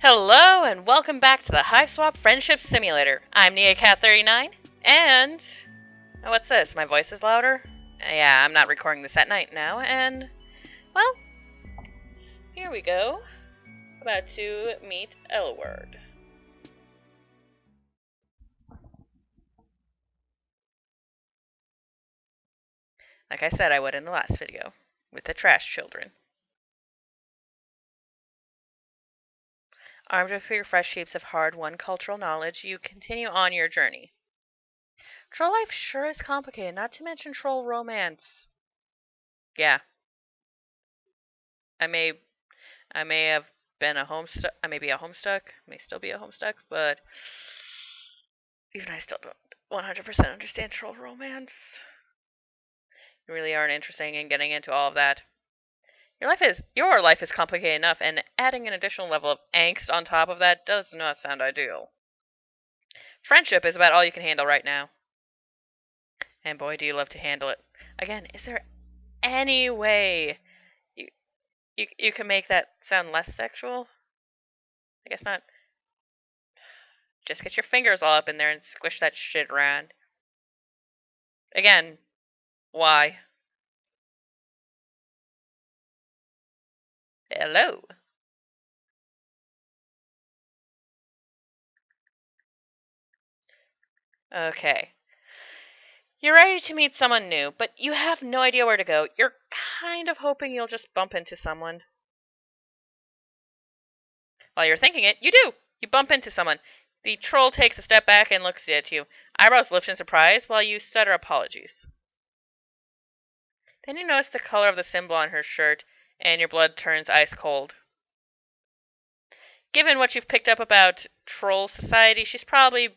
Hello and welcome back to the Hiveswap Friendship Simulator. I'm NeaCat39 and... Oh, what's this? My voice is louder? Yeah, I'm not recording this at night now and... Well, here we go. About to meet Elwurd. Like I said I would in the last video, with the trash children. Armed with your fresh heaps of hard-won cultural knowledge, you continue on your journey. Troll life sure is complicated, not to mention troll romance. Yeah. I may have been a homestuck. I may be a homestuck. May still be a homestuck, but even I still don't 100% understand troll romance. You really aren't interested in getting into all of that. Your life is complicated enough, and adding an additional level of angst on top of that does not sound ideal. Friendship is about all you can handle right now. And boy, do you love to handle it. Again, is there any way you can make that sound less sexual? I guess not. Just get your fingers all up in there and squish that shit around. Again, why? Hello. Okay. You're ready to meet someone new, but you have no idea where to go. You're kind of hoping you'll just bump into someone. While you're thinking it, you do! You bump into someone. The troll takes a step back and looks at you. Eyebrows lift in surprise while you stutter apologies. Then you notice the color of the symbol on her shirt, and your blood turns ice cold. Given what you've picked up about troll society, she'd probably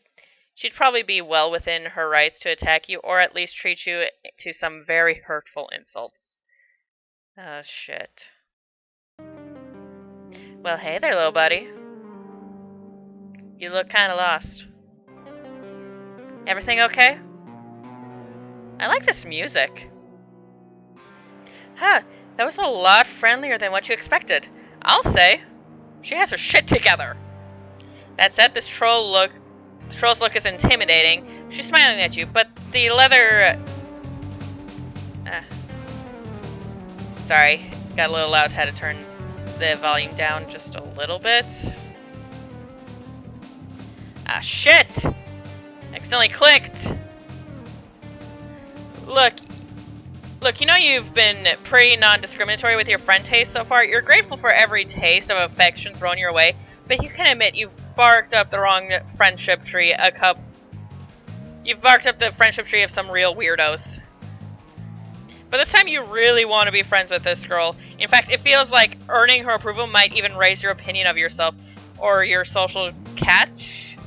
be well within her rights to attack you, or at least treat you to some very hurtful insults. Oh, shit. Well, hey there, little buddy. You look kinda lost. Everything okay? I like this music. Huh, that was a lot friendlier than what you expected. I'll say. She has her shit together. That said, this troll's look is intimidating. She's smiling at you, but the leather... Sorry, got a little loud, had to turn the volume down just a little bit. Ah, shit! Accidentally clicked! Look, you know you've been pretty non-discriminatory with your friend taste so far. You're grateful for every taste of affection thrown your way, but you can admit you've barked up the wrong friendship tree You've barked up the friendship tree of some real weirdos. But this time you really want to be friends with this girl. In fact, it feels like earning her approval might even raise your opinion of yourself or your social catch.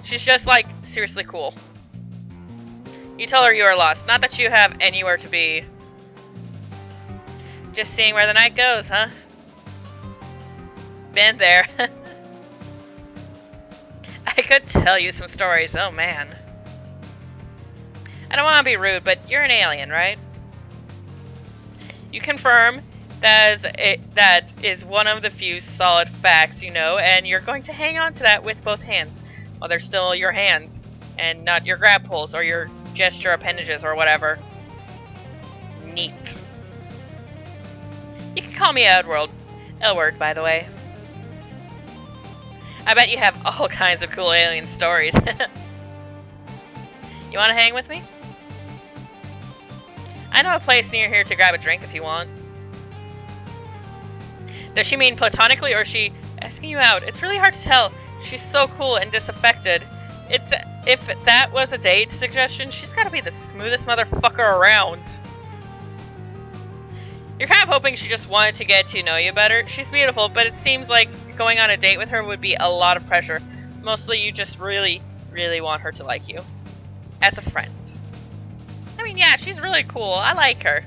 She's just like seriously cool. You tell her you are lost, not that you have anywhere to be. Just seeing where the night goes, huh? Been there. I could tell you some stories, oh man. I don't want to be rude, but you're an alien, right? You confirm that is one of the few solid facts you know, and you're going to hang on to that with both hands, while they're still your hands, and not your grab pulls or your gesture appendages or whatever. Neat. You can call me Elwurd, by the way. I bet you have all kinds of cool alien stories. You want to hang with me? I know a place near here to grab a drink if you want. Does she mean platonically, or is she asking you out? It's really hard to tell. She's so cool and disaffected. If that was a date suggestion, she's gotta be the smoothest motherfucker around. You're kind of hoping she just wanted to get to know you better. She's beautiful, but it seems like going on a date with her would be a lot of pressure. Mostly you just really, really want her to like you. As a friend. I mean, yeah, she's really cool. I like her.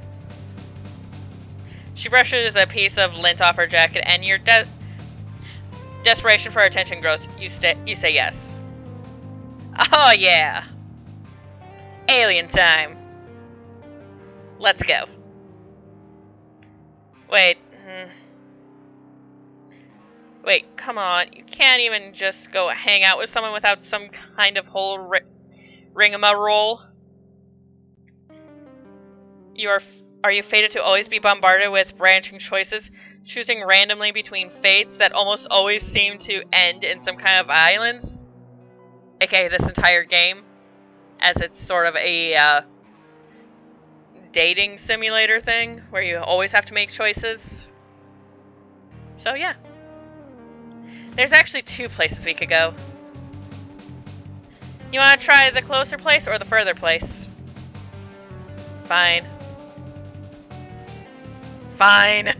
She brushes a piece of lint off her jacket, and your desperation for attention grows. You say yes. Oh yeah. Alien time. Let's go. Wait. Wait, come on. You can't even just go hang out with someone without some kind of whole ringamaroll. Are you fated to always be bombarded with branching choices, choosing randomly between fates that almost always seem to end in some kind of violence? AKA this entire game, as it's sort of a dating simulator thing, where you always have to make choices. So yeah. There's actually 2 places we could go. You want to try the closer place or the further place? Fine. Fine.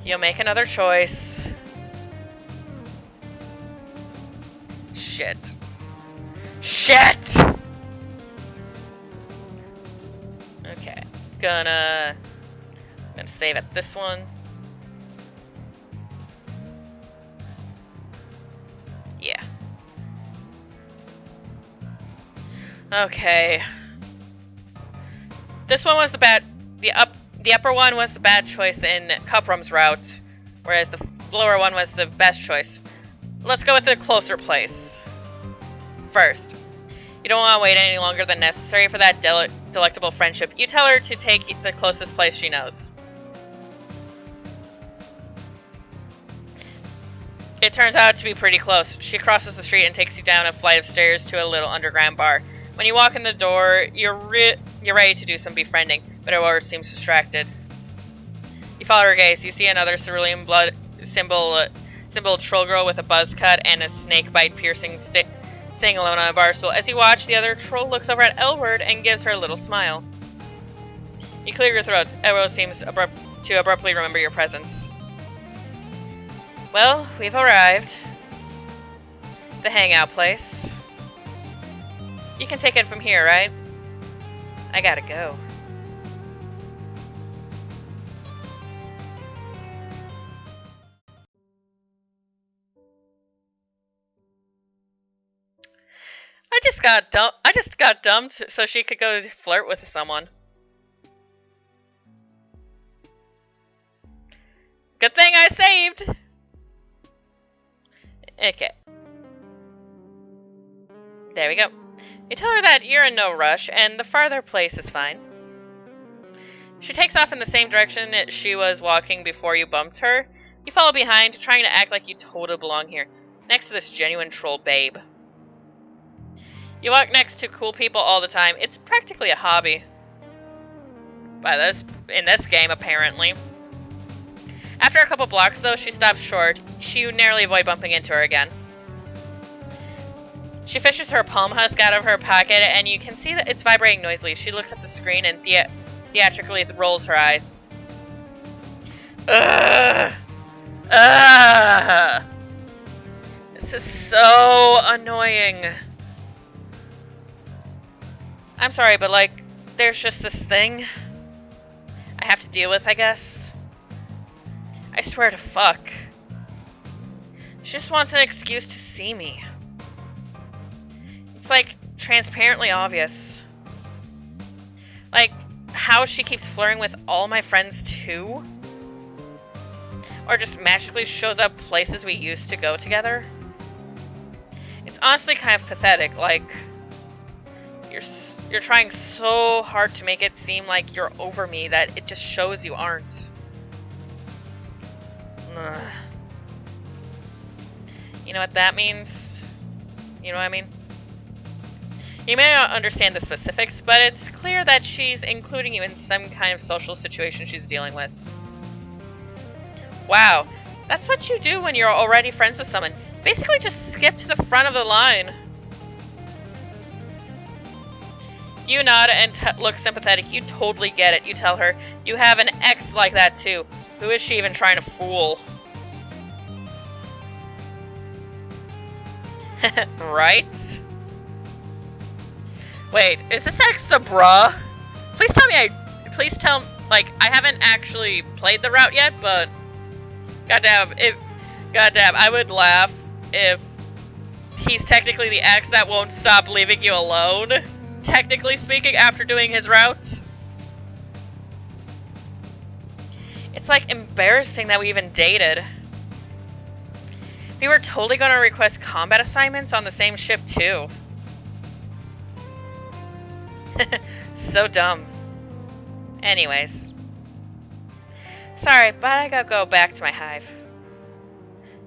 You'll make another choice. Shit. Shit! Okay. Gonna save at this one. Yeah. Okay. This one was the upper one was the bad choice in Cuprum's route, whereas the lower one was the best choice. Let's go with the closer place. First, you don't want to wait any longer than necessary for that delectable friendship. You tell her to take the closest place she knows. It turns out to be pretty close. She crosses the street and takes you down a flight of stairs to a little underground bar. When you walk in the door, you're ready to do some befriending, but Elwurd seems distracted. You follow her gaze. You see another cerulean blood symbol troll girl with a buzz cut and a snake bite piercing staying alone on a bar stool. As you watch, the other troll looks over at Elwurd and gives her a little smile. You clear your throat. Elwurd seems to abruptly remember your presence. Well, we've arrived. The hangout place. You can take it from here, right? I gotta go. I just got dumped so she could go flirt with someone. Good thing I saved! Okay. There we go. You tell her that you're in no rush, and the farther place is fine. She takes off in the same direction that she was walking before you bumped her. You follow behind, trying to act like you totally belong here, next to this genuine troll babe. You walk next to cool people all the time. It's practically a hobby. In this game, apparently. After a couple blocks, though, she stops short. You narrowly avoid bumping into her again. She fishes her palm husk out of her pocket, and you can see that it's vibrating noisily. She looks at the screen and theatrically rolls her eyes. Ugh! Ugh! This is so annoying. I'm sorry, but like, there's just this thing I have to deal with, I guess. I swear to fuck. She just wants an excuse to see me. It's like transparently obvious. Like how she keeps flirting with all my friends too? Or just magically shows up places we used to go together? It's honestly kind of pathetic, like you're trying so hard to make it seem like you're over me that it just shows you aren't. Ugh. You know what that means? You know what I mean? You may not understand the specifics, but it's clear that she's including you in some kind of social situation she's dealing with. Wow, that's what you do when you're already friends with someone. Basically just skip to the front of the line. You nod and look sympathetic. You totally get it. You tell her, you have an ex like that too. Who is she even trying to fool? Right? Wait, is this ex a bruh? Please tell me like, I haven't actually played the route yet, but goddamn, I would laugh if he's technically the ex that won't stop leaving you alone. Technically speaking, after doing his route. It's like embarrassing that we even dated. We were totally gonna request combat assignments on the same ship too. So dumb. Anyways. Sorry, but I gotta go back to my hive.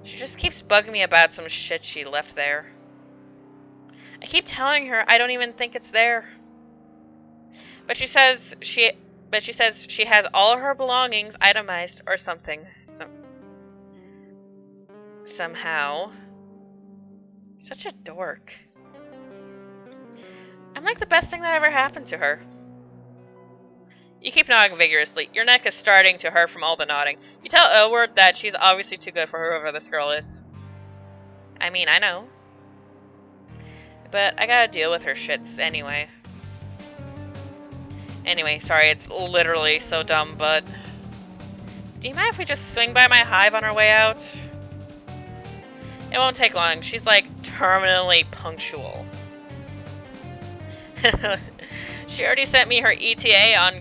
She just keeps bugging me about some shit she left there. I keep telling her I don't even think it's there. But she says she has all her belongings itemized or something. Somehow. Such a dork. I'm like the best thing that ever happened to her. You keep nodding vigorously. Your neck is starting to hurt from all the nodding. You tell Elwurd that she's obviously too good for whoever this girl is. I mean, I know. But I gotta deal with her shits anyway. Anyway, sorry, it's literally so dumb, but... Do you mind if we just swing by my hive on our way out? It won't take long. She's like terminally punctual. She already sent me her ETA on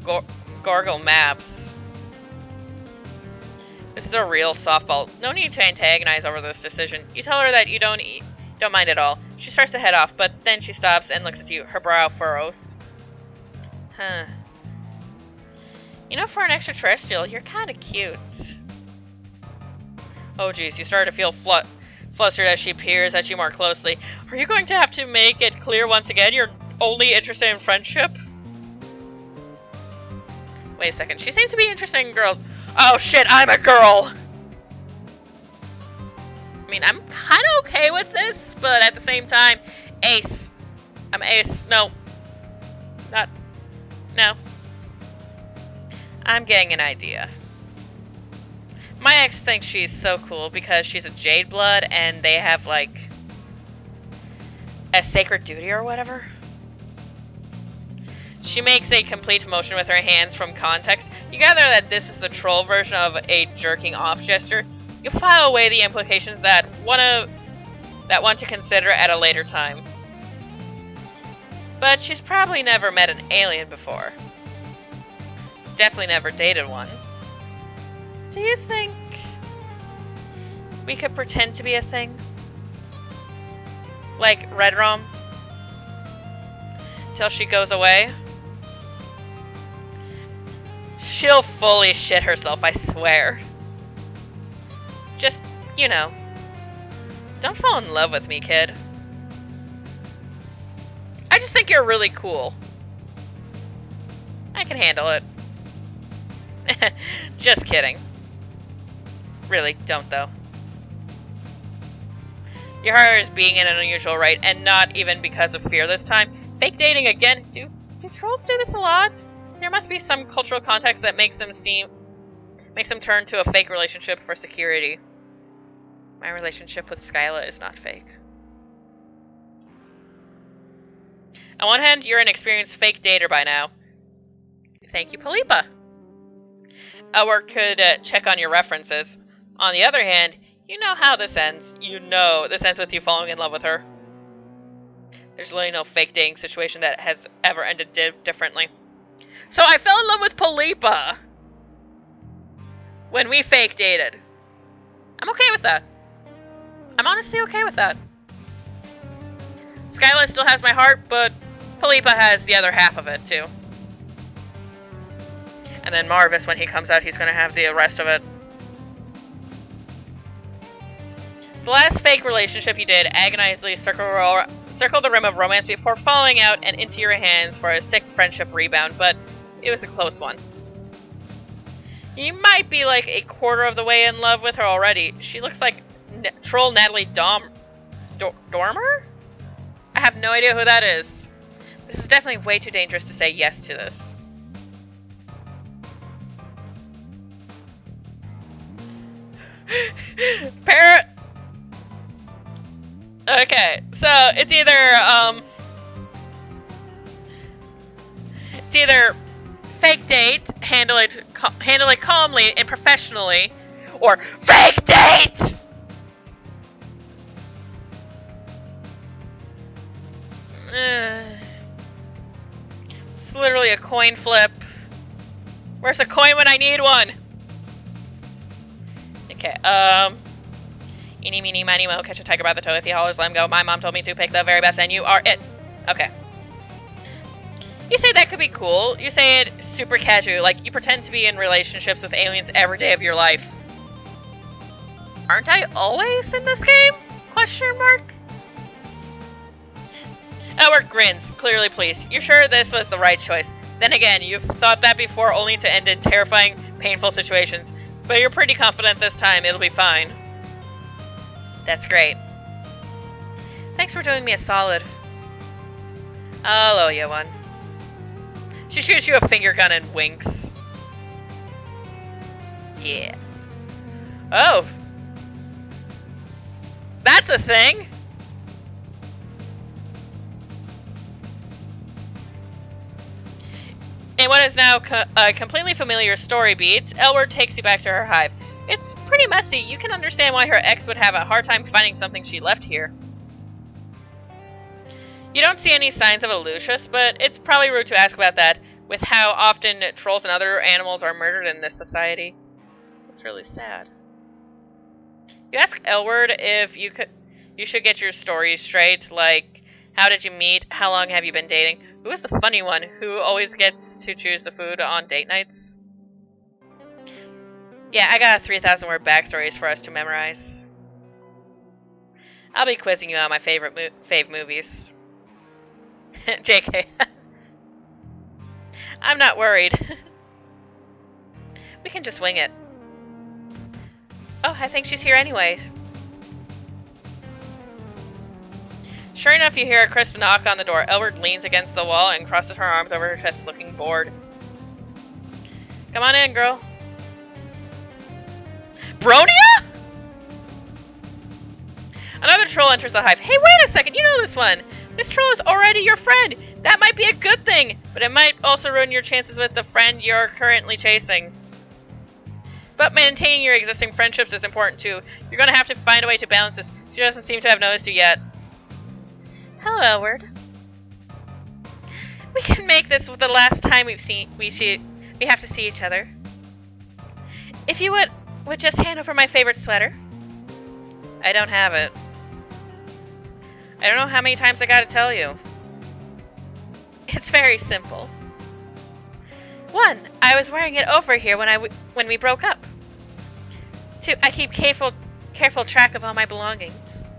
Google Maps. This is a real softball. No need to antagonize over this decision. You tell her that you don't mind at all. She starts to head off, but then she stops and looks at you. Her brow furrows. Huh. You know, for an extraterrestrial, you're kind of cute. Oh geez, you start to feel flustered as she peers at you more closely. Are you going to have to make it clear once again you're only interested in friendship? Wait a second, she seems to be interested in girls. Oh shit, I'm a girl! I mean, I'm kind of okay with this, but at the same time, ace. I'm ace. No. No. I'm getting an idea. My ex thinks she's so cool because she's a Jade Blood and they have, like, a sacred duty or whatever. She makes a complete motion with her hands from context. You gather that this is the troll version of a jerking off gesture. You file away the implications that one to consider at a later time. But she's probably never met an alien before. Definitely never dated one. Do you think we could pretend to be a thing? Like Red Rom? Till she goes away? She'll fully shit herself, I swear. Just, you know, don't fall in love with me, kid. I just think you're really cool. I can handle it. Just kidding. Really, don't though. Your heart is beating at an unusual rate, and not even because of fear this time. Fake dating again? Do trolls do this a lot? There must be some cultural context that makes them turn to a fake relationship for security. My relationship with Skyla is not fake. On one hand, you're an experienced fake dater by now. Thank you, Palipa. Elwurd could check on your references. On the other hand, you know how this ends. You know this ends with you falling in love with her. There's really no fake dating situation that has ever ended differently. So I fell in love with Palipa when we fake dated. I'm okay with that. I'm honestly okay with that. Skyla still has my heart, but Palipa has the other half of it too. And then Marvis, when he comes out, he's going to have the rest of it. The last fake relationship you did agonizingly circle the rim of romance before falling out and into your hands for a sick friendship rebound, but it was a close one. You might be like a quarter of the way in love with her already. She looks like troll Natalie Dormer? I have no idea who that is. This is definitely way too dangerous to say yes to this. Parrot! Okay, so it's either fake date, handle it calmly and professionally, or fake date! It's literally a coin flip. Where's the coin when I need one? Okay, Eeny, meeny, miny, mo, catch a tiger by the toe. If he hollers, let him go. My mom told me to pick the very best, and you are it. Okay. You say that could be cool. You say it super casual, like you pretend to be in relationships with aliens every day of your life. Aren't I always in this game? Question mark? Elwurd grins, clearly pleased. You're sure this was the right choice. Then again, you've thought that before only to end in terrifying, painful situations. But you're pretty confident this time it'll be fine. That's great. Thanks for doing me a solid. I'll owe you one. She shoots you a finger gun and winks. Yeah. Oh. That's a thing! In what is now a completely familiar story beat, Elwurd takes you back to her hive. It's pretty messy. You can understand why her ex would have a hard time finding something she left here. You don't see any signs of a Lucius, but it's probably rude to ask about that, with how often trolls and other animals are murdered in this society. It's really sad. You ask Elwurd if you should get your story straight, like, how did you meet, how long have you been dating, who is the funny one who always gets to choose the food on date nights? Yeah, I got 3,000 word backstories for us to memorize. I'll be quizzing you on my favorite fave movies. JK. I'm not worried. We can just wing it. Oh, I think she's here anyway. Sure enough, you hear a crisp knock on the door. Elwurd leans against the wall and crosses her arms over her chest, looking bored. Come on in, girl. Bronia? Another troll enters the hive. Hey, wait a second, you know this one. This troll is already your friend. That might be a good thing, but it might also ruin your chances with the friend you're currently chasing. But maintaining your existing friendships is important too. You're going to have to find a way to balance this. She doesn't seem to have noticed you yet. Hello, Elwurd. We can make this the last time we have to see each other. If you would just hand over my favorite sweater. I don't have it. I don't know how many times I gotta tell you. It's very simple. 1, I was wearing it over here when we broke up. 2, I keep careful track of all my belongings.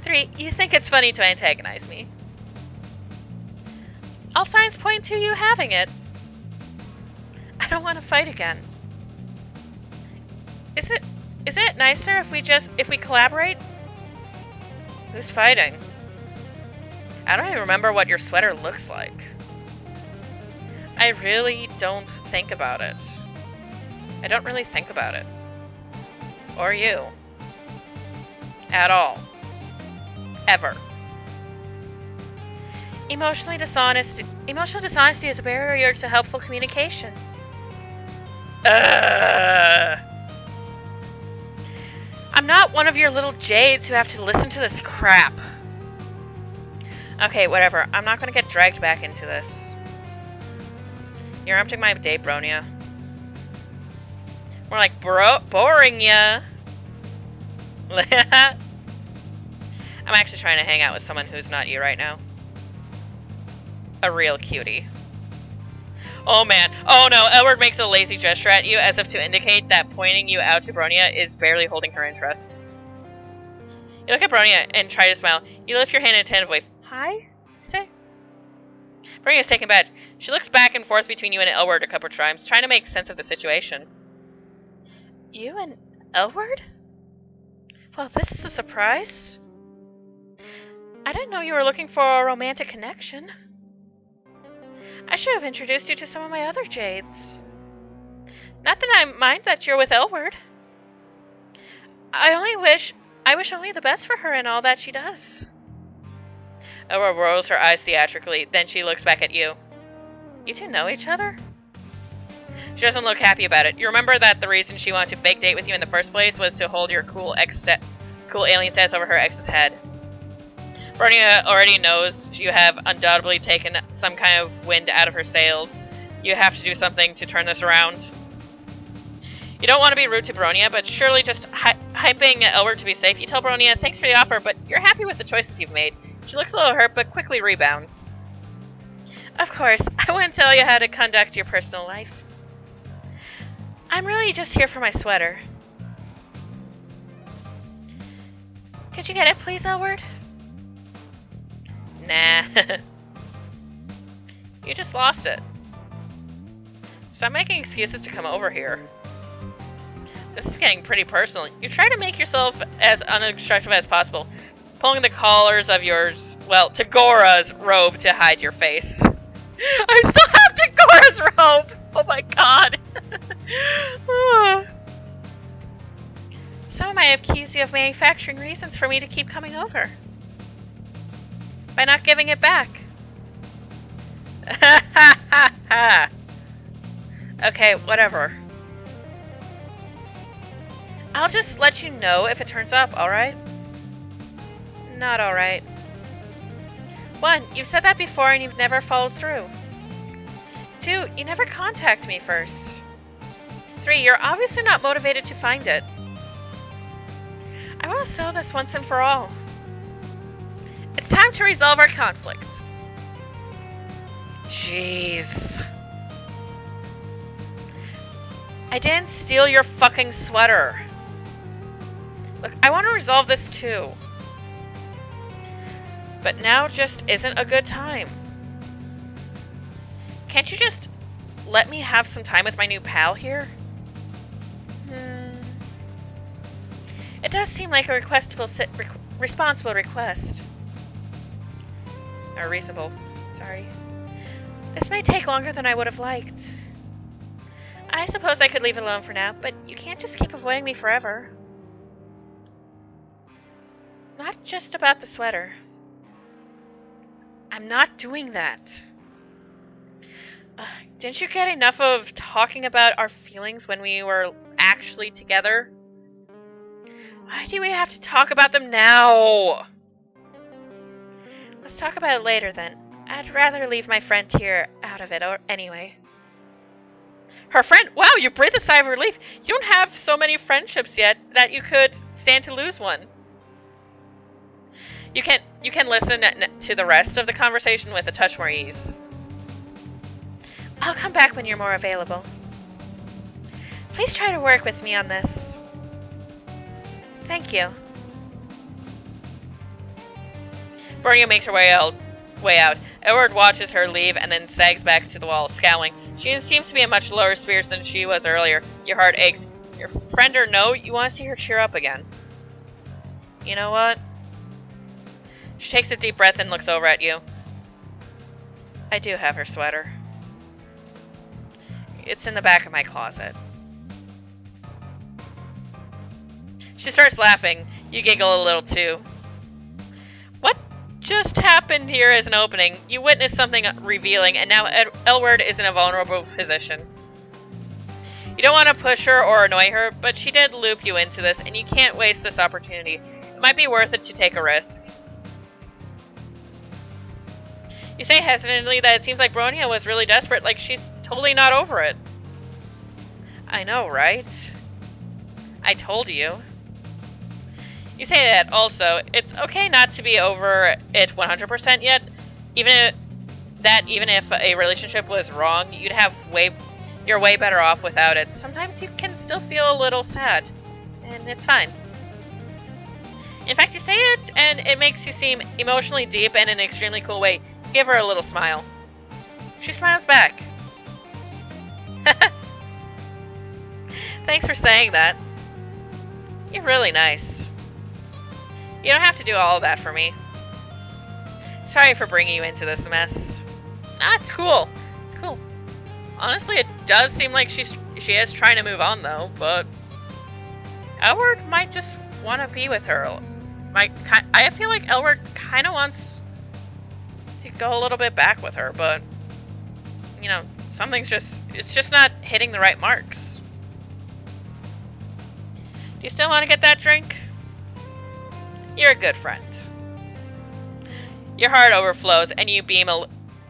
3, you think it's funny to antagonize me. All signs point to you having it. I don't want to fight again. Isn't it nicer if we collaborate? Who's fighting? I don't even remember what your sweater looks like. I really don't think about it. I don't really think about it. Or you. At all. Ever. Emotional dishonesty is a barrier to helpful communication. I'm not one of your little jades who have to listen to this crap. Okay, whatever. I'm not gonna get dragged back into this. You're interrupting my date, Bronia. More like boring ya. I'm actually trying to hang out with someone who's not you right now. A real cutie. Oh man. Oh no, Elwurd makes a lazy gesture at you as if to indicate that pointing you out to Bronia is barely holding her interest. You look at Bronia and try to smile. You lift your hand in a tentative wave. Hi? You say? Bronia's taken back. She looks back and forth between you and Elwurd a couple of times, trying to make sense of the situation. You and Elwurd? Well, this is a surprise. I didn't know you were looking for a romantic connection. I should have introduced you to some of my other jades. Not that I mind that you're with Elwurd. I wish only the best for her in all that she does. Elwurd rolls her eyes theatrically, then she looks back at you. You two know each other? She doesn't look happy about it. You remember that the reason she wanted to fake date with you in the first place was to hold your cool alien status over her ex's head. Bronia already knows you have undoubtedly taken some kind of wind out of her sails. You have to do something to turn this around. You don't want to be rude to Baronia, but surely just hyping Elwurd to be safe. You tell Baronia, thanks for the offer, but you're happy with the choices you've made. She looks a little hurt, but quickly rebounds. Of course, I wouldn't tell you how to conduct your personal life. I'm really just here for my sweater. Could you get it, please, Elwurd? Nah. You just lost it. Stop making excuses to come over here. This is getting pretty personal. You try to make yourself as unobstructive as possible, pulling the collars of yours, well, Tagora's robe to hide your face. I still have Tagora's robe! Oh my god! Someone might have accused you of manufacturing reasons for me to keep coming over. By not giving it back. Okay, whatever. I'll just let you know if it turns up, alright? Not alright. 1, you've said that before and you've never followed through. 2, you never contact me first. 3, you're obviously not motivated to find it. I want to settle this once and for all. It's time to resolve our conflict. Jeez. I didn't steal your fucking sweater. Look, I want to resolve this too. But now just isn't a good time. Can't you just let me have some time with my new pal here? It does seem like a responsible request. Or reasonable. Sorry. This may take longer than I would have liked. I suppose I could leave it alone for now, but you can't just keep avoiding me forever. Not just about the sweater. I'm not doing that. Didn't you get enough of talking about our feelings when we were actually together? Why do we have to talk about them now? Let's talk about it later then. I'd rather leave my friend here out of it anyway. Her friend? Wow, you breathe a sigh of relief. You don't have so many friendships yet that you could stand to lose one. You can listen to the rest of the conversation with a touch more ease. I'll come back when you're more available. Please try to work with me on this. Thank you. Baronia makes her way out. Elwurd watches her leave and then sags back to the wall, scowling. She seems to be in much lower spirits than she was earlier. Your heart aches. Your friend or no, you want to see her cheer up again. You know what? She takes a deep breath and looks over at you. I do have her sweater. It's in the back of my closet. She starts laughing. You giggle a little too. What just happened here is an opening. You witnessed something revealing, and now Elwurd is in a vulnerable position. You don't want to push her or annoy her, but she did loop you into this, and you can't waste this opportunity. It might be worth it to take a risk. You say hesitantly that it seems like Baronia was really desperate, like she's totally not over it. I know, right? I told you. You say that also. It's okay not to be over it 100% yet. Even if a relationship was wrong, you're way better off without it. Sometimes you can still feel a little sad, and it's fine. In fact, you say it, and it makes you seem emotionally deep and in an extremely cool way. Give her a little smile. She smiles back. Thanks for saying that. You're really nice. You don't have to do all of that for me. Sorry for bringing you into this mess. Nah, it's cool. It's cool. Honestly, it does seem like she is trying to move on, though, but Elwurd might just want to be with her. I feel like Elwurd kind of wants to go a little bit back with her, but, you know, it's just not hitting the right marks. Do you still want to get that drink? You're a good friend. Your heart overflows, and you beam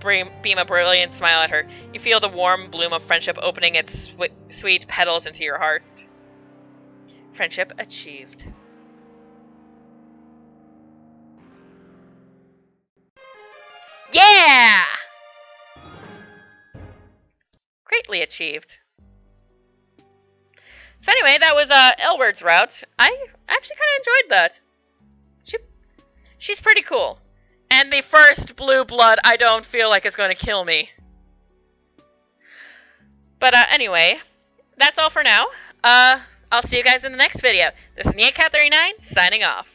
beam a brilliant smile at her. You feel the warm bloom of friendship opening its sweet petals into your heart. Friendship achieved. Yeah! Greatly achieved. So anyway, that was Elwurd's route. I actually kind of enjoyed that. She's pretty cool. And the first blue blood I don't feel like is going to kill me. But anyway, that's all for now. I'll see you guys in the next video. This is NeoCat39 signing off.